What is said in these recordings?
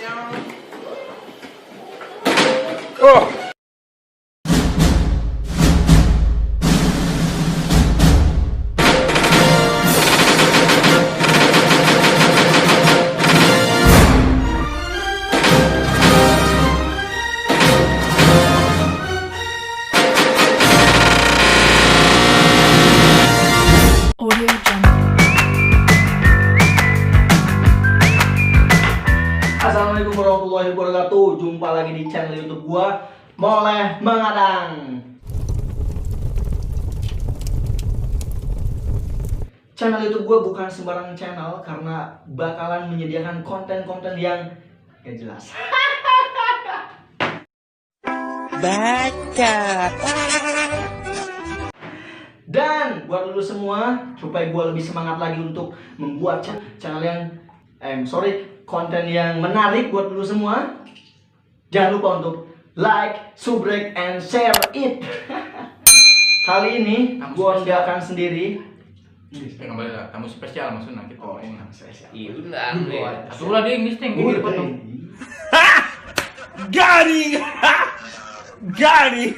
Oh. Audio Jungle. Assalamualaikum warahmatullahi wabarakatuh. Jumpa lagi di channel YouTube gua, Moleh Mengadang. Channel YouTube gua bukan sembarang channel karena bakalan menyediakan konten-konten yang gak jelas. Baca. Dan buat lu semua, supaya gue lebih semangat lagi untuk membuat channel yang konten yang menarik buat lu semua, jangan lupa untuk like, subscribe, and share it. Kali ini gue nggak akan sendiri. Kembali lah, tamu spesial maksudnya kita. Oh, emang spesial. Iya udah. Atuh lah dia English teh gitu potong. Garing. Garing.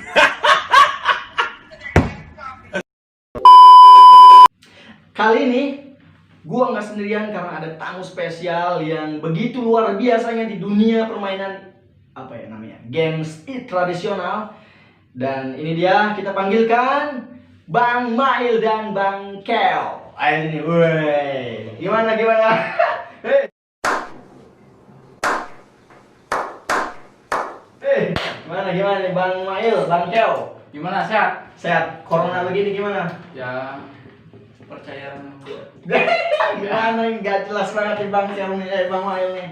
Kali ini gua nggak sendirian karena ada tamu spesial yang begitu luar biasanya di dunia permainan apa ya namanya games tradisional. Dan ini dia, kita panggilkan Bang Mail dan Bang Kel. Ayo sini, woi. Gimana? Hei. Gimana nih Bang Mail, Bang Kel? Gimana sehat? Sehat. Corona begini gimana? Ya percaya. Gimana nih, nggak jelas banget nih Bang Kel nih, Bang Mail nih.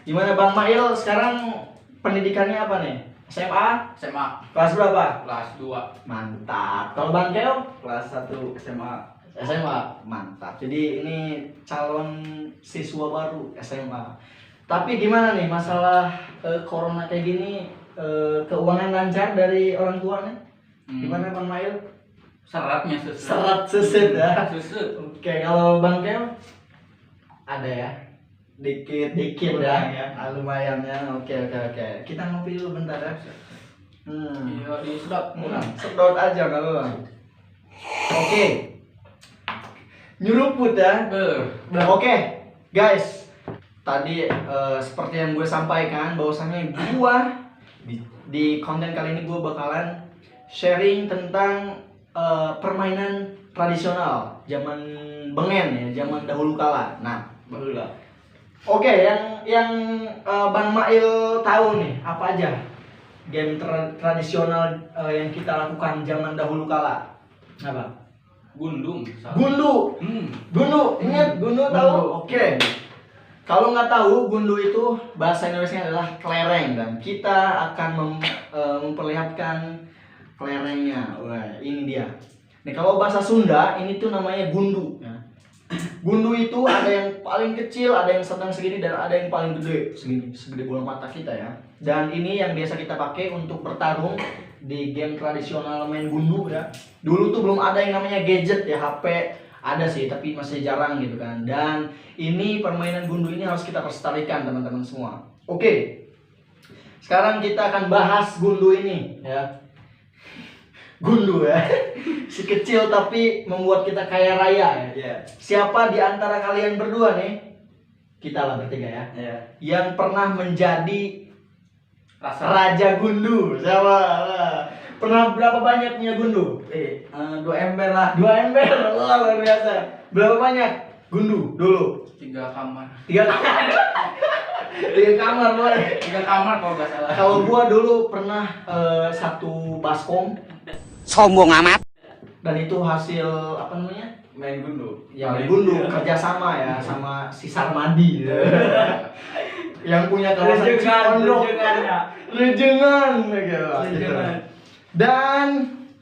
Gimana Bang Mail sekarang pendidikannya apa nih? SMA? SMA Kelas berapa? kelas 2. Mantap. Kalau Bang Kel? Kelas 1 SMA. SMA. Mantap. Jadi ini calon siswa baru SMA. Tapi gimana nih masalah corona kayak gini, keuangan lancar dari orang tua nih? Gimana Bang Mail? Seratnya susu. Serat susu ya. Susu. Oke, kalau Bang Kel ada ya? Dikit ya. Lumayan ya. Oke. Kita ngopi dulu bentar ya. Iya disedot. Sedot aja nggak apa-apa. Oke. Nyuruput ya. Oke, guys. Tadi seperti yang gue sampaikan bahwasannya gua di konten kali ini gue bakalan sharing tentang permainan tradisional zaman bengen ya, zaman dahulu kala. Nah, barulah. Oke, yang Bang Mail tahu nih apa aja game tradisional yang kita lakukan zaman dahulu kala? Apa? Gundung. Gundu. Gundu, ingat gundu tahu? Oke. Kalau nggak tahu, gundu itu bahasa Indonesia adalah kelereng dan kita akan memperlihatkan kelerengnya. Wah, ini dia. Nih kalau bahasa Sunda ini tuh namanya gundu. Ya. Gundu itu ada yang paling kecil, ada yang sedang segini, dan ada yang paling gede segini, segede bola mata kita ya. Dan ini yang biasa kita pakai untuk bertarung di game tradisional main gundu ya. Dulu tuh belum ada yang namanya gadget ya, HP ada sih tapi masih jarang gitu kan. Dan ini permainan gundu ini harus kita lestarikan teman-teman semua. Oke. Sekarang kita akan bahas gundu ini ya. Gundu ya. Si kecil tapi membuat kita kaya raya ya. Siapa di antara kalian berdua nih? Kita lah bertiga ya. Yang pernah menjadi raja gundu. Siapa? Pernah berapa banyak punya gundu? 2 ember lah. 2 ember. Wah, luar biasa. Berapa banyak gundu dulu? 3 kamar. 3 kamar. 3 kamar boleh. 3 kamar kalau nggak salah. Kalau gua dulu pernah 1 baskom. Sombong amat. Dan itu hasil apa namanya? Main gundu. Ya main gundu, kerjasama ya sama si Sarmadi. Yang punya kawasan Cikondok. Lejengan. Dan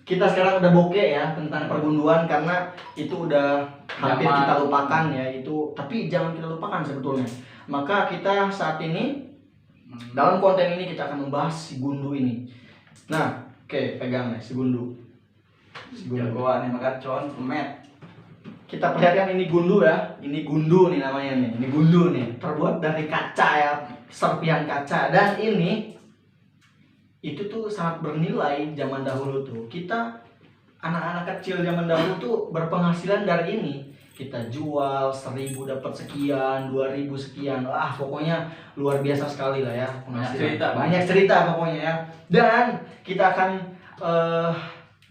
kita sekarang udah bokeh ya tentang pergunduan karena itu udah hampir kita lupakan ya itu, tapi jangan kita lupakan sebetulnya. Maka kita saat ini dalam konten ini kita akan membahas si gundu ini. Nah, oke, pegang nih si gundu. Jagoan nih makan con, met. kita perlihatkan ini gundu ya. Ini gundu nih namanya nih. Ini gundu nih. Terbuat dari kaca ya, serpihan kaca. Dan ini itu tuh sangat bernilai zaman dahulu tuh. Kita anak-anak kecil zaman dahulu tuh berpenghasilan dari ini. Kita jual 1.000 dapat sekian, 2.000 sekian. Pokoknya luar biasa sekali lah ya penghasilan. Banyak cerita pokoknya ya. Dan kita akan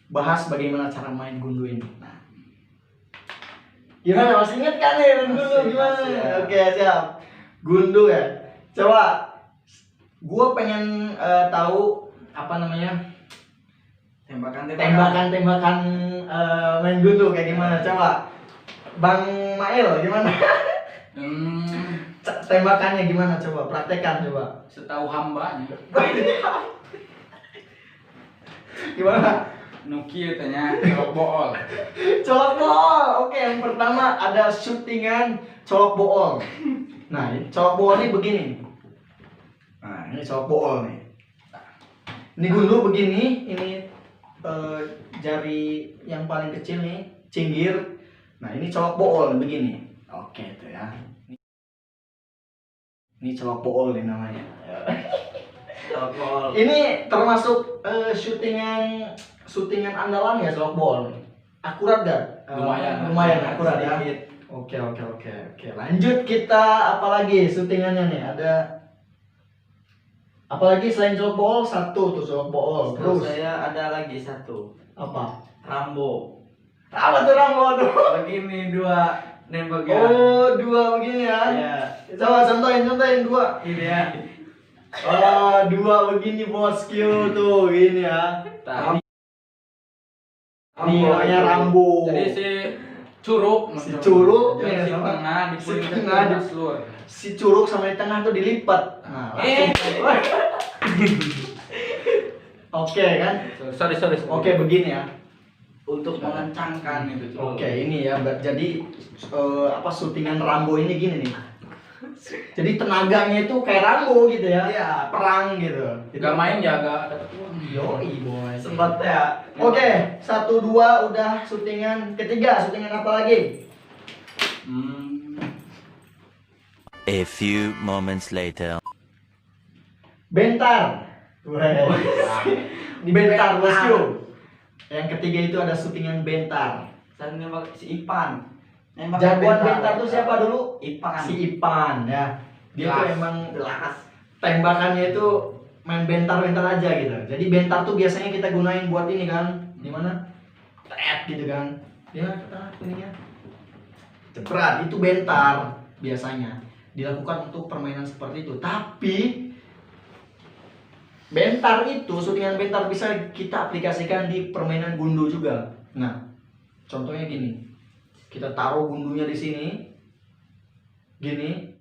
bahas bagaimana cara main gundu ini. Nah, gimana, masih ingat kan nih main gundu gimana? Oke, siap. Gundu ya. Coba gua pengen tahu apa namanya? Tembakan main gundu kayak gimana? Coba Bang Mail gimana? Tembakannya gimana, coba praktekkan coba. Setahu hambanya. Gimana? Nukil tanya colok bool. Colok bool. Oke, yang pertama ada syutingan colok bool. Nah, colok bool ini begini. Nah, ini colok bool nih. Ini gundu begini, ini jari yang paling kecil nih, cinggir. Nah, ini colok bool begini. Oke, itu ya. Ini colok bool nih namanya. Colok bool. Ini termasuk syutingan andalan ya colok bool. Akurat gak? Lumayan akurat ya. Oke. Lanjut kita apalagi syutingannya nih? Ada apalagi selain colok bool? Satu tuh colok bool. Terus saya ada lagi satu. apa? Rambo. Apa tuh Rambo tuh? Begini dua nembaknya. Oh, dua begini ya. Iya. Coba contohin dua. Ini ya. Dua begini bosku tuh, gini ya. Ini namanya Rambo. Jadi si curug, Si curug jadi nih, si sama- tengah si dipulihkan tengah ke di- seluruh. Si curug sama di tengah tuh dilipat. Nah, langsung. Oke kan? Sorry. Oke, begini ya. Untuk mengencangkan itu curug. Oke, ini ya. Jadi syutingan Rambo ini gini nih. Jadi tenaganya itu kayak Rambo gitu ya. Iya. Perang gitu. Gak main jaga dapat uang. Yoi boy. Sempat ya. Oke, 1, 2 udah syutingan. Ketiga, syutingan apa lagi? A few moments later. Bentar. Di bentar bosku. Yang ketiga itu ada syutingan bentar. Saya nembak si Ipan. Jagoan bentar tuh siapa dulu? Ipan. Si Ipan ya. Dia tuh Jelas. emang jelas. Tembakannya itu main bentar-bentar aja gitu. Jadi bentar tuh biasanya kita gunain buat ini kan. Gimana? Tet gitu kan. Ya, ininya. Jepret, itu bentar biasanya dilakukan untuk permainan seperti itu. Tapi bentar itu, syutingan bentar bisa kita aplikasikan di permainan gundu juga. Nah, contohnya gini. Kita taruh gundunya di sini. Gini.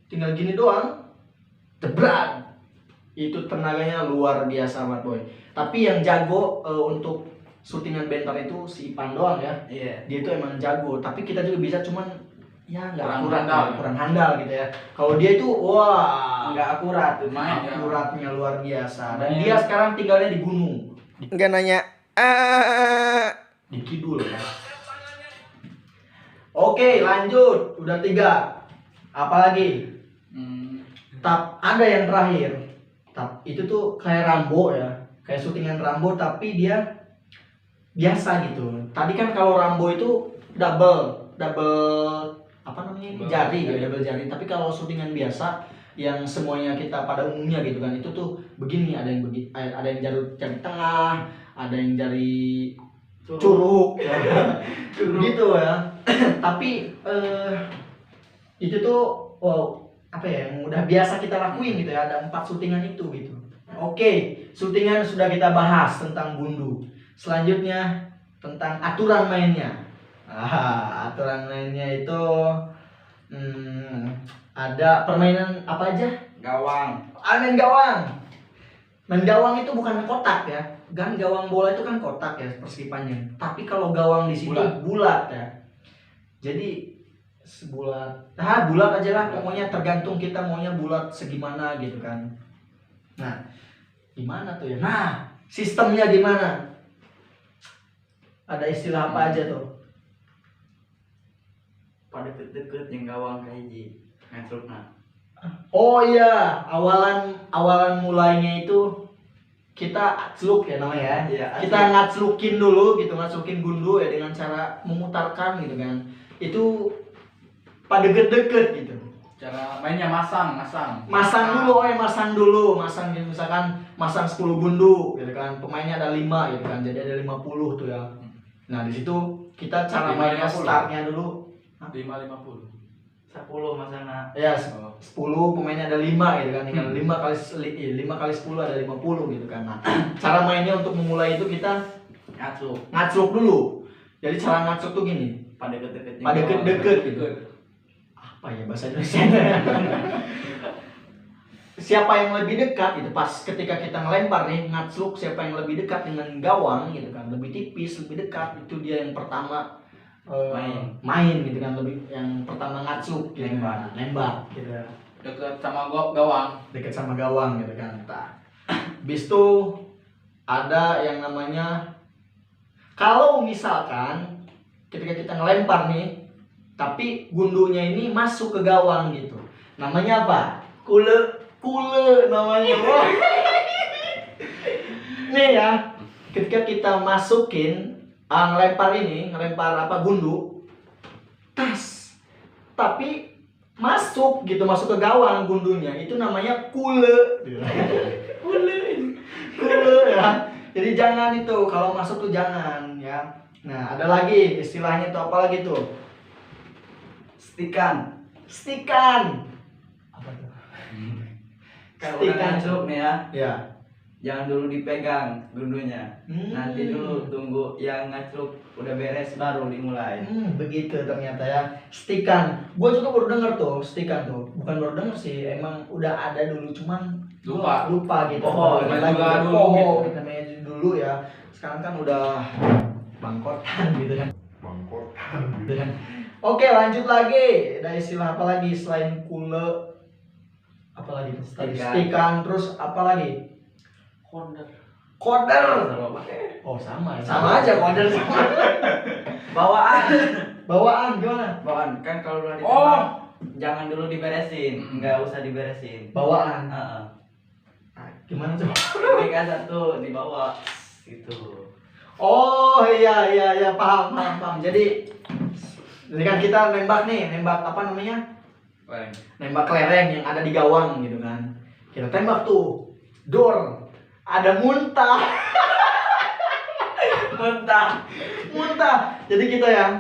Tinggal gini doang. Jebret. Itu tenaganya luar biasa banget boy. Tapi yang jago untuk syutingan bentar itu si Ipan doang ya. Iya. Dia itu emang jago, tapi kita juga bisa, cuman ya nggak Kurang akurat handal. ya, kurang handal gitu ya. Kalau dia itu wah, Nggak akurat tuh main ya. akuratnya luar biasa. Dan Main. dia sekarang tinggalnya di gunung, Enggak nanya. di kidul ya. Oke, lanjut. Udah 3. Apalagi? Ada yang terakhir. Itu tuh kayak Rambo ya. Kayak syutingan Rambo tapi dia biasa gitu. Tadi kan kalau Rambo itu double apa namanya ini? Jari ya, double jari. Tapi kalau syutingan biasa yang semuanya kita pada umumnya gitu kan, itu tuh begini, ada yang jari tengah, ada yang jari curug ya. Gitu ya. Tapi itu tuh apa ya, yang udah biasa kita lakuin gitu ya. Ada 4 syutingan itu gitu. Oke, syutingan sudah kita bahas tentang gundu. Selanjutnya tentang aturan mainnya. Aturan mainnya itu ada permainan apa aja? Gawang. Main gawang. Main gawang itu bukan kotak ya. Kan gawang bola itu kan kotak ya persipannya. Tapi kalau gawang di situ bulat ya. Jadi sebulat. Bulat aja lah, pokoknya tergantung kita maunya bulat segimana gitu kan. Nah, gimana tuh ya? Nah, sistemnya gimana? Ada istilah apa aja tuh? pada deket-deket yang gawang kayak ji ngetrukna. Oh iya, awalan mulainya itu kita acluk ya namanya ya. Iya, Kita ngaclukin dulu gitu, ngaclukin gundu ya dengan cara memutarkan gitu kan. Itu pada deket-deket gitu. Cara mainnya masang. Masang dulu, masang gitu misalkan masang 10 gundu gitu kan. Pemainnya ada 5 gitu kan. Jadi ada 50 tuh ya. Nah, di situ kita cara 5, mainnya 50. startnya dulu 5-50. 10 masana. ya 10 pemainnya ada 5 gitu kan. Tinggal 5 kali 10 ada 50 gitu kan. Nah, cara mainnya untuk memulai itu kita ngacluk dulu. Jadi cara ngacluk tuh gini. Pada deket-deket. Pada deket gitu. Apa ya bahasa Indonesia? Siapa yang lebih dekat itu pas ketika kita ngelempar nih ngacluk, siapa yang lebih dekat dengan gawang gitu kan, lebih tipis, lebih dekat, itu dia yang pertama main gitu kan, lebih yang pertama ngacluk gitu, nembak gitu. Dekat sama gawang. Dekat sama gawang gitu kan. Habis itu ada yang namanya, kalau misalkan ketika kita ngelempar nih tapi gundunya ini masuk ke gawang gitu, namanya apa? Kule namanya. Nih ya, ketika kita masukin ngelempar apa gundu tas, tapi masuk ke gawang gundunya, itu namanya kule. Kule ya. Jadi jangan itu, kalau masuk tuh jangan ya. Nah, ada lagi istilahnya tuh, apa lagi tuh? Stikan. Apa tuh? Kalau udah ngacluk nih ya, Ya. jangan dulu dipegang gundunya. Nanti dulu tunggu yang ngacluk udah beres baru dimulai. Begitu ternyata ya. Stikan. Gua juga baru denger tuh, stikan tuh. Bukan baru denger sih, emang udah ada dulu, cuman gua lupa gitu. Main juga dulu Poho, gitu. kita main dulu ya. Sekarang kan udah bangkotan gitu kan. Gitu kan. Oke, lanjut lagi. Ada istilah apa lagi selain kule? Apa lagi tuh? Stikan, terus apa lagi? Koder. Oh, sama ya. Sama aja koder sama. Bawaan gimana? Bawaan kan kalau udah ditembak jangan dulu diberesin, nggak usah diberesin. Bawaan. Heeh. Gimana tuh? Ini kan satu dibawa gitu. Oh iya paham. Jadi kan kita nembak apa namanya? Nembak kelereng yang ada di gawang gitu kan. Kita tembak tuh. Dor. Ada muntah. Jadi kita ya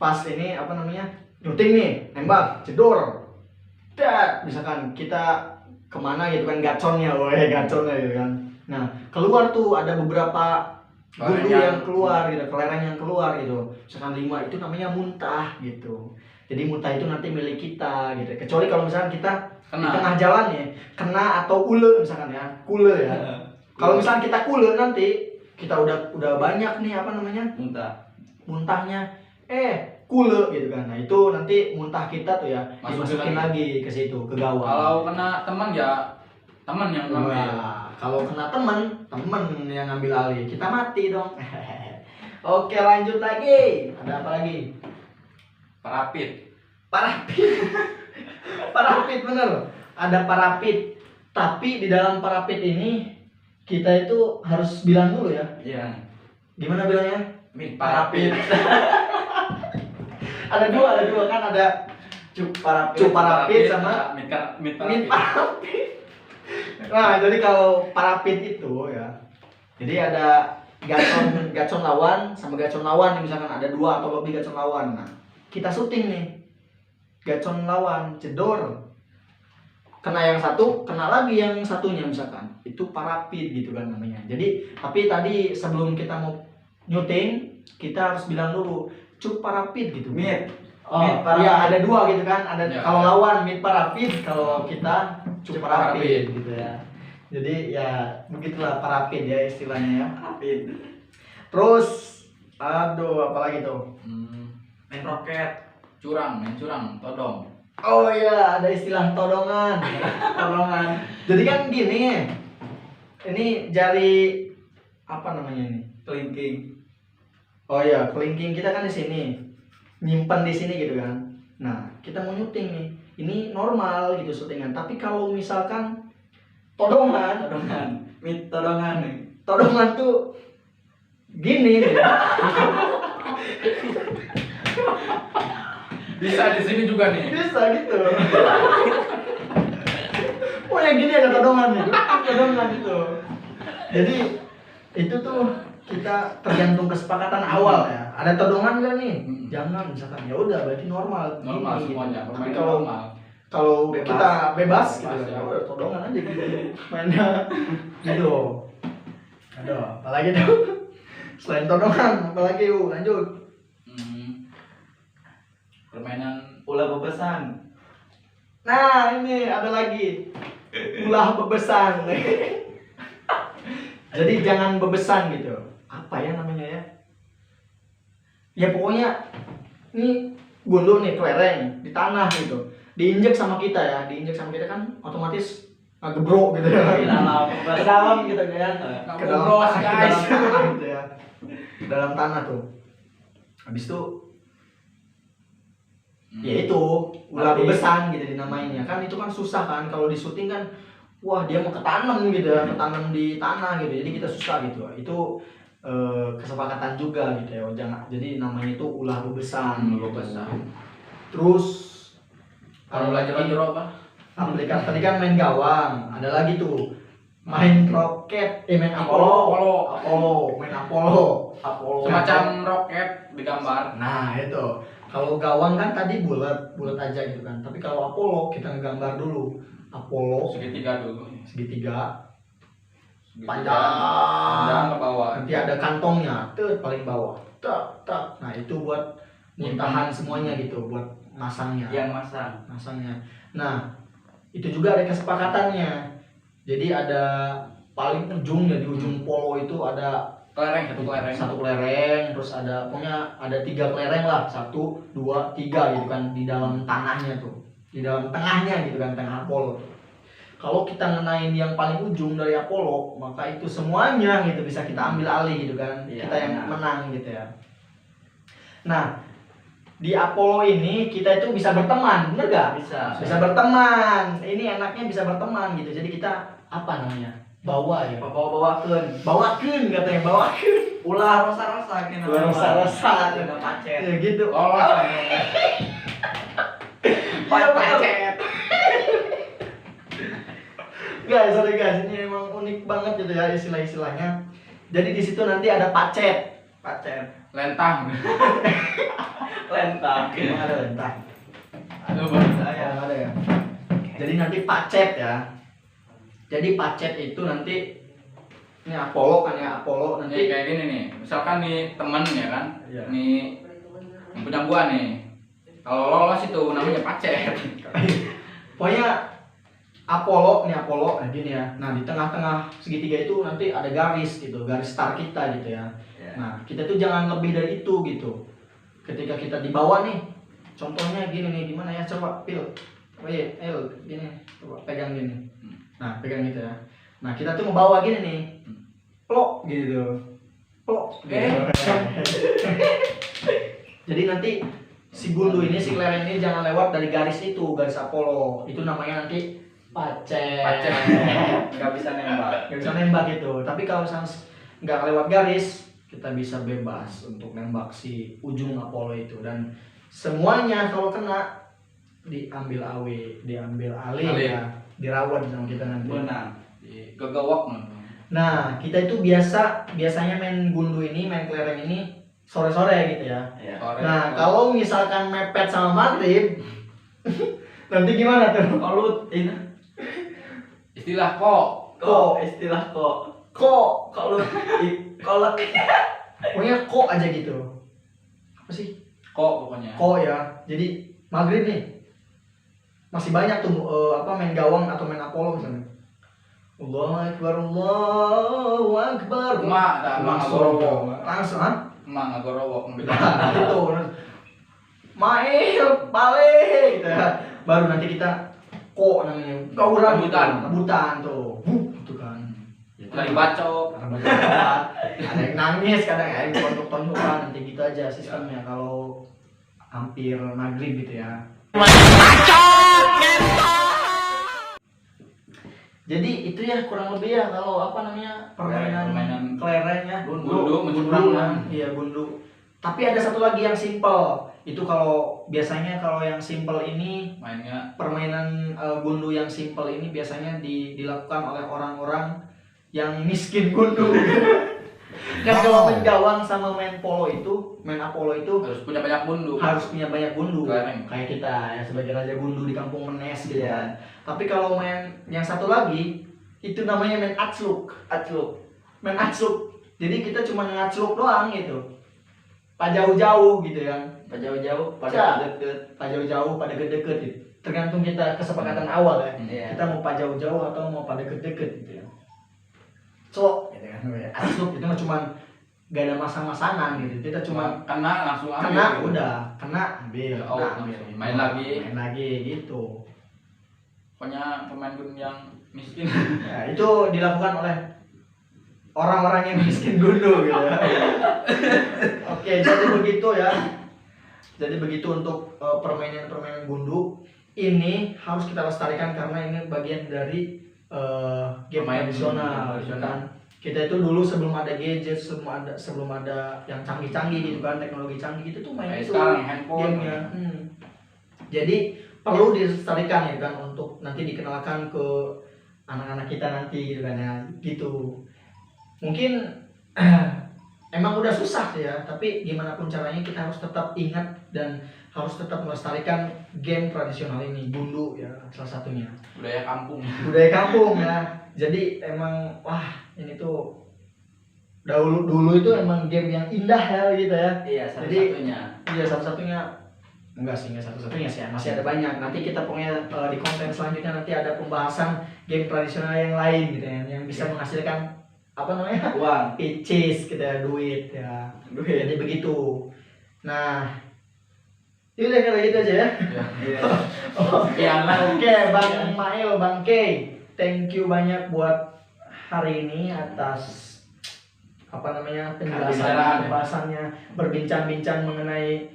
pas ini apa namanya? Nyuting nih, nembak, jedor. Misalkan kita kemana gitu kan, gaconnya gitu kan. Nah, keluar tuh ada beberapa gundu yang keluar gitu, kelereng yang keluar gitu. Misalkan 5 itu namanya muntah gitu. Jadi muntah itu nanti milik kita gitu. Kecuali kalau misalkan kita di tengah jalan ya, kena atau ule misalkan ya, kule ya. Kalau misalkan kita kule nanti kita udah banyak nih apa namanya? Muntahnya kule gitu kan. Nah, itu nanti muntah kita tuh ya dimasukin lagi ke situ, ke gawang. Kalau kena teman ya teman yang ngambil. Wah, kalau kena teman yang ngambil alih, kita mati dong. Oke, lanjut lagi. Ada apa lagi? Parapit. Parapit bener. Ada parapit. Tapi di dalam parapit ini kita itu harus bilang dulu ya. Iya. Gimana bilangnya? Parapit. Ada dua kan, ada cup parapit sama mid parapit. Nah, jadi kalau parapit itu ya, jadi ada gacon lawan sama gacon lawan, misalkan ada 2 atau lebih gacon lawan. Nah, kita syuting nih, gacon lawan jedor, kena yang satu, kena lagi yang satunya misalkan, itu parapit gitu kan namanya. Jadi tapi tadi sebelum kita mau nyuting, kita harus bilang dulu cup parapit gitu. Mid Parapit. Ya, ada 2 gitu kan, ada Ya, kalau ya. lawan mid parapit, kalau kita cup parapit gitu ya. Jadi ya begitulah parapit ya istilahnya ya. Terus aduh apalagi tuh? Main roket. Main curang, todong. Oh iya, ada istilah todongan. Jadi kan gini, ini jari apa namanya ini? Kelingking. Oh iya, kelingking kita kan di sini, nyimpan di sini gitu kan. Nah, kita mau nyuting nih. Ini normal gitu syutingan. Tapi kalau misalkan todongan, Todongan nih. todongan tuh gini nih. Bisa di sini juga nih. Bisa gitu. Pokoknya gini ada todongan nih. Todongan itu. Jadi itu tuh kita tergantung kesepakatan awal ya. Ada todongan gak nih? Jangan misalkan ya udah berarti normal. Normal Gini, semuanya. gitu. Tapi Permainan kalau normal. kalau Bebas. kita bebas gitu Bebas, ya ya. udah todongan aja gitu mainnya gitu. Aduh, apalagi tuh selain todongan apalagi yuk lanjut. Permainan Ulah bebesan. Nah ini ada lagi ulah bebesan. Jadi jangan bebesan gitu. Apa ya namanya ya? Ya pokoknya ini gundu nih kelereng di tanah gitu. Diinjek sama kita ya, diinjek sama kita kan otomatis ngegebrok gitu ya. Di dalam Ke dalam gitu kan. Ke dalam Ngebros, tanah, ke guys. dalam tanah gitu ya. Ke dalam tanah tuh. Habis itu ya itu ulah Mati. bebesan gitu dinamainnya. Kan itu kan susah kan kalau di syuting kan wah dia mau ketanam gitu ya, ketanam di tanah gitu. Jadi kita susah gitu. Itu kesepakatan juga gitu ya. Jangan jadi namanya itu ulah bebesan. Ulah bebesan. Terus Kalau belajar apa? aplikasi tadi kan main gawang, ada lagi tuh main roket, main Apollo. main Apollo. Semacam roket digambar. Nah itu kalau gawang kan tadi bulat aja gitu kan. Tapi kalau Apollo kita ngegambar dulu Apollo Segitiga dulu. segitiga Segitiga. panjang. Panjang ke bawah. Nanti ada kantongnya, tuh paling bawah. Tak. Nah itu buat muntahan semuanya gitu, buat masangnya. Yang masang. Masangnya. Nah, itu juga ada kesepakatannya. Jadi ada paling ujungnya di ujung polo itu ada Kelereng, satu kelereng. terus ada pokoknya ada 3 kelereng lah, 1, 2, 3 gitu kan di dalam tanahnya tuh, di dalam tengahnya gitu kan, tengah polo tuh. Kalau kita ngenain yang paling ujung dari Apollo, maka itu semuanya gitu bisa kita ambil alih gitu kan, Iya, kita yang benar. menang gitu ya. Nah, di Apollo ini kita itu bisa berteman, bener gak? Bisa berteman. Ini enaknya bisa berteman gitu. Jadi kita apa namanya? Bawa ya. Bawakeun katanya, bawakeun. Ulah rasa-rasa kena. Ulah rasa-rasa. Kena pacet. Ya gitu. Oh, Pacet. Guys, sorry guys, ini emang unik banget gitu ya istilah-istilahnya. Jadi di situ nanti ada pacet. lentang. Lentang. Emang ada lentah. Aduh, Bang. Oh, ada ya. Jadi nanti pacet ya. Jadi pacet itu nanti ini Apollo kan ya, Apollo Nih nanti kayak gini nih. Misalkan nih temen ya kan. Iya. Nih yang punya gua nih. Kalau lolos itu namanya pacet. pokoknya Apollo nah gini ya. Nah, di tengah-tengah segitiga itu nanti ada garis gitu, garis start kita gitu ya. Ya. Nah, kita tuh jangan lebih dari itu gitu. Ketika kita di bawah nih, contohnya gini nih, gimana ya, coba pil. Oh iya, ayo gini, coba pegang gini. Nah, pegang gitu ya. Nah, kita tuh ngebawa gini nih. Plok gitu. Plok gitu. Jadi nanti si gundu ini, si kelereng ini jangan lewat dari garis itu, garis Apollo. Itu namanya nanti pacet. Nggak bisa nembak. Nggak bisa nembak gitu. Tapi kalau misalnya nggak lewat garis, kita bisa bebas untuk nembak si ujung Apollo itu. Dan semuanya kalau kena diambil alih ya, dirawat sama kita nanti. Benang. Gegawak nih. Nah, kita itu biasanya main gundu ini, main kelereng ini sore-sore gitu ya. Ya. Sore. Nah, kalau misalkan mepet sama maghrib, nanti gimana tuh? Kalau ini Istilah kok. istilah kok. Kok, Kalau kalau pokoknya kok aja gitu. Apa sih? Kok pokoknya. Kok ya. Jadi maghrib nih masih banyak tuh main gawang atau main Apollo misalnya. Allahu Akbar, Allahu Akbar. Emak, dah, emak ngagorowok. Langsung, ha? Emang ngagorowok. Nah, itu. Mail, balik gitu ya. Baru nanti kita kok namanya. Gauran gitu. Rebutan. Rebutan tuh. Gitu kan. Lagi bacok. Ada yang nangis, kadang ada yang tontok-tontokan, nanti gitu aja sistemnya. Kalau hampir maghrib gitu ya. Jadi itu ya kurang lebih ya kalau apa namanya permainan kelereng ya. Gundu mencurang ya. kan. Iya gundu. Tapi ada satu lagi yang simple. Itu kalau biasanya kalau yang simple ini Mainnya permainan gundu yang simple ini biasanya dilakukan oleh orang-orang yang miskin gundu. Kan kalau main gawang sama main Apollo itu harus punya banyak gundu. harus punya banyak gundu. Kelereng. Kayak kita ya sebagai raja gundu di kampung Menes gitu kan. Tapi kalau main yang satu lagi itu namanya main acluk. Main acluk. Jadi kita cuma ngacluk doang gitu. Pak jauh-jauh gitu kan. Pak jauh-jauh Cak. pada deket. Pak jauh-jauh pada deket-deket gitu. Tergantung kita kesepakatan awal ya. Iya. Kita mau pak jauh-jauh atau mau pada deket-deket gitu ya. Cok gitu kan. Acluk itu mah cuma gak ada masang-masangan gitu. Kita cuma kena langsung ambil. kena udah, kena ambil, Oh, kena, ambil. langsung. Main lagi. Main lagi gitu. Pokoknya pemain gundu yang miskin. Ya, itu dilakukan oleh orang-orang yang miskin gundu gitu ya. Oke, jadi begitu ya. Jadi begitu untuk permainan-permainan gundu ini harus kita lestarikan karena ini bagian dari game Pemain tradisional tradisional. kan. Kita itu dulu sebelum ada gadget, sebelum ada yang canggih-canggih gitu kan, teknologi canggih itu tuh main Kayak itu sekarang handphone. gamenya. Jadi perlu dilestarikan ya kan untuk nanti dikenalkan ke anak-anak kita nanti gitu kan ya gitu. Mungkin emang udah susah sih ya, tapi gimana pun caranya kita harus tetap ingat dan harus tetap melestarikan game tradisional ini, gundu ya salah satunya. Budaya kampung. Budaya kampung ya. Jadi emang wah ini tuh dulu itu emang game yang indah ya gitu ya. Iya, Jadi satu-satunya. iya satu-satunya enggak sih, enggak satu-satunya sih, masih ada banyak. Nanti kita pokoknya di konten selanjutnya nanti ada pembahasan game tradisional yang lain gitu ya, yang bisa menghasilkan apa namanya? Uang. Peaches gitu ya, duit ya. Jadi begitu. Nah, itu deh kalau gitu aja ya. Iya. Sekian lah. Oke, Bang Mail, Bang Kay, thank you banyak buat hari ini atas apa namanya pembahasannya, berbincang-bincang mengenai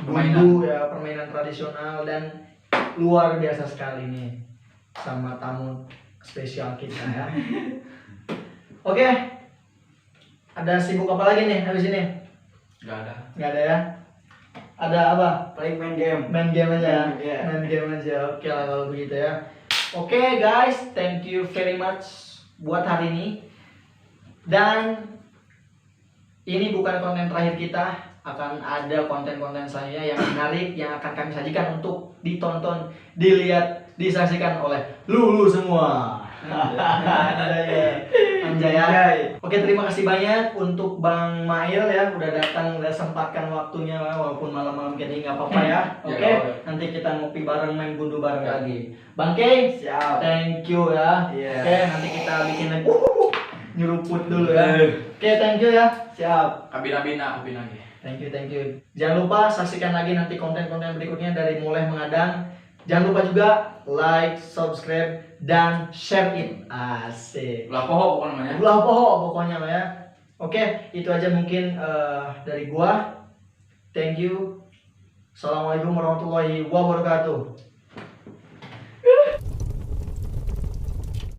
gundu ya, permainan tradisional dan luar biasa sekali nih sama tamu spesial kita ya. Oke, ada sibuk apa lagi nih habis ini? Gak ada. Nggak ada ya? Ada apa? Paling main game. Main game aja. Iya. Main game aja. Oke lah kalau begitu ya. Oke guys, thank you very much buat hari ini. Dan ini bukan konten terakhir kita, akan ada konten-konten selanjutnya yang menarik yang akan kami sajikan untuk ditonton, dilihat, disaksikan oleh lulu semua. Anjay. Oke, terima kasih banyak untuk Bang Mail ya udah datang, udah sempatkan waktunya walaupun malam-malam gini nggak apa-apa ya. Oke, nanti kita ngopi bareng, main gundu bareng lagi. Bang Kay, Siap. thank you ya. Iya. Oke, nanti kita bikin lagi. Nyeruput dulu ya. Oke, thank you ya. Siap. Kabina lagi. Thank you. Jangan lupa saksikan lagi nanti konten-konten berikutnya dari Mulai Mengadang. Jangan lupa juga like, subscribe, dan share it. Asik. Ulah poho pokoknya namanya. Ulah poho pokoknya lah ya. Oke, itu aja mungkin dari gua. Thank you. Assalamualaikum warahmatullahi wabarakatuh.